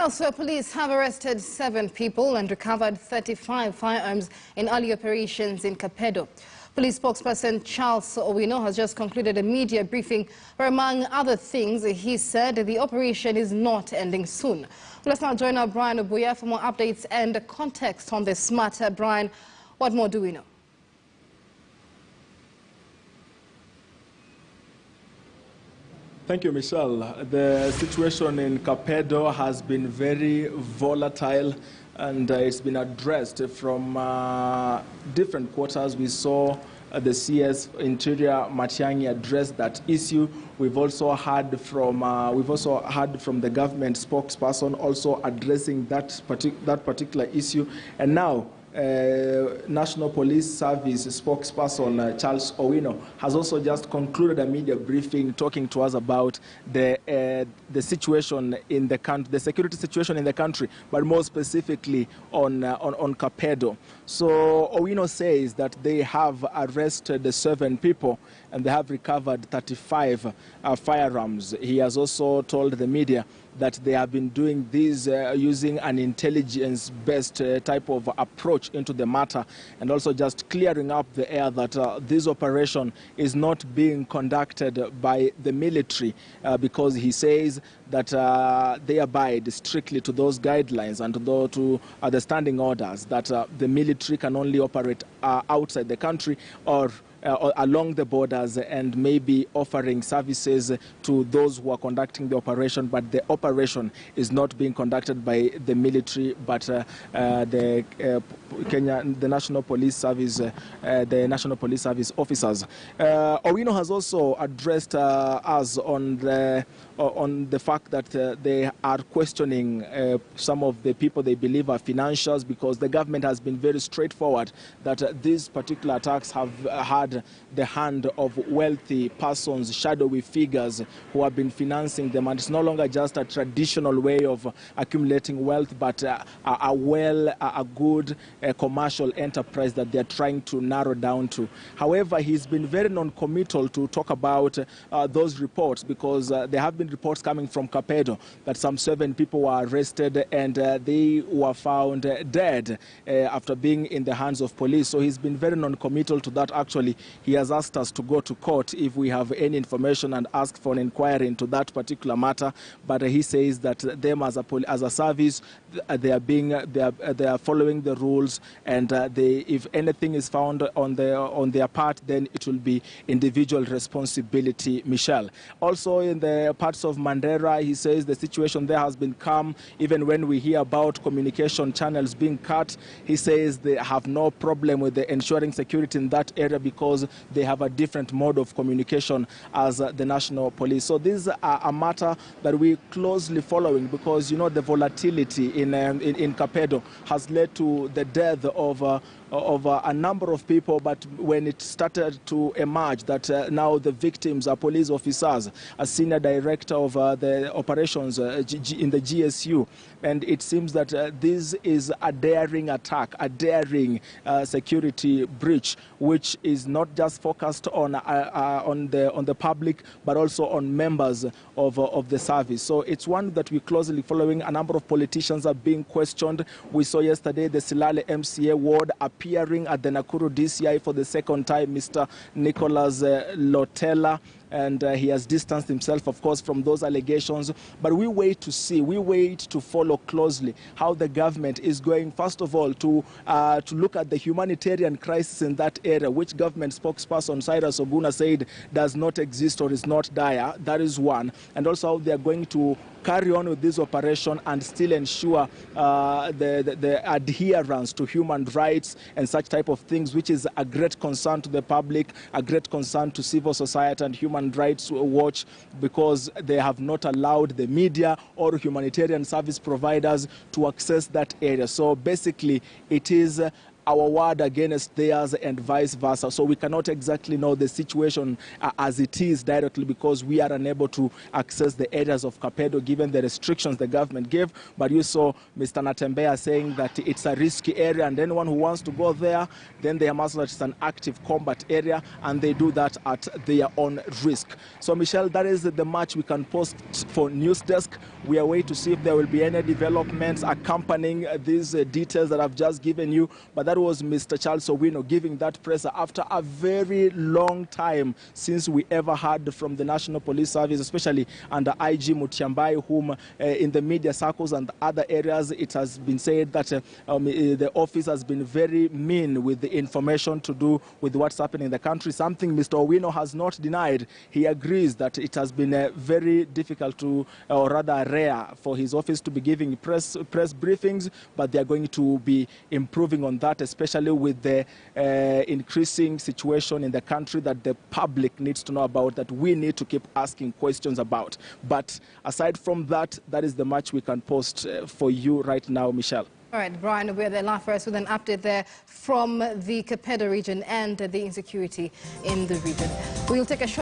Elsewhere, police have arrested 7 people and recovered 35 firearms in early operations in Kapedo. Police spokesperson Charles Owino has just concluded a media briefing where, among other things, he said the operation is not ending soon. Let's now join our Brian Obuya for more updates and context on this matter. Brian, what more do we know? Thank you, Michelle. The situation in Kapedo has been very volatile, and it's been addressed from different quarters. We saw the CS Interior Matiang'i address that issue. We've also heard from the government spokesperson also addressing that particular issue, and now National Police Service spokesperson Charles Owino has also just concluded a media briefing talking to us about the situation in the country, the security situation in the country, but more specifically on Kapedo. So Owino says that they have arrested 7 people and they have recovered 35 firearms. He has also told the media that they have been doing this using an intelligence-based type of approach into the matter, and also just clearing up the air that this operation is not being conducted by the military because he says that they abide strictly to those guidelines and to the standing orders that the military can only operate outside the country or along the borders and maybe offering services to those who are conducting the operation, but the operation is not being conducted by the military, but the National Police Service, officers. Owino has also addressed us on the fact that they are questioning some of the people they believe are financiers, because the government has been very straightforward that these particular attacks have had the hand of wealthy persons, shadowy figures who have been financing them, and it's no longer just a traditional way of accumulating wealth, but a good commercial enterprise that they're trying to narrow down to. However, he's been very non-committal to talk about those reports, because there have been reports coming from Kapedo that some 7 people were arrested and they were found dead after being in the hands of police. So he's been very non-committal to that. Actually, he has asked us to go to court if we have any information and ask for an inquiry into that particular matter. But he says that them as a service, they are following the rules, and if anything is found on their part, then it will be individual responsibility. Michelle. Also in the parts of Mandera, he says the situation there has been calm. Even when we hear about communication channels being cut, he says they have no problem with ensuring security in that area because they have a different mode of communication as the National Police. So this is a matter that we're closely following, because you know the volatility in Kapedo has led to the death of a number of people, but when it started to emerge that now the victims are police officers, a senior director of the operations in the GSU, and it seems that this is a daring attack, a daring security breach, which is not just focused on the public, but also on members of the service. So it's one that we're closely following. A number of politicians are being questioned. We saw yesterday the Silale MCA ward appearing at the Nakuru DCI for the second time, Mr. Nicholas Lotella, and he has distanced himself, of course, from those allegations. But we wait to see, we wait to follow closely how the government is going, first of all, to look at the humanitarian crisis in that area, which government spokesperson Cyrus Oguna said does not exist or is not dire. That is one. And also how they are going to carry on with this operation and still ensure the adherence to human rights and such type of things, which is a great concern to the public, a great concern to civil society and Human Rights Watch, because they have not allowed the media or humanitarian service providers to access that area. So basically, it is our word against theirs and vice versa. So we cannot exactly know the situation as it is directly, because we are unable to access the areas of Kapedo given the restrictions the government gave. But you saw Mr. Natembeya saying that it's a risky area, and anyone who wants to go there, then they must know that it's an active combat area, and they do that at their own risk. So Michelle, that is the much we can post for News Desk. We are waiting to see if there will be any developments accompanying these details that I've just given you. But that was Mr. Charles Owino giving that press after a very long time since we ever heard from the National Police Service, especially under IG Mutiambai, whom in the media circles and other areas it has been said that the office has been very mean with the information to do with what's happening in the country, something Mr. Owino has not denied. He agrees that it has been very difficult to, or rather rare, for his office to be giving press briefings, but they are going to be improving on that, especially with the increasing situation in the country that the public needs to know about, that we need to keep asking questions about. But aside from that, that is the much we can post for you right now, Michelle. All right, Brian, we're there live for us with an update there from the Kapedo region and the insecurity in the region. We'll take a short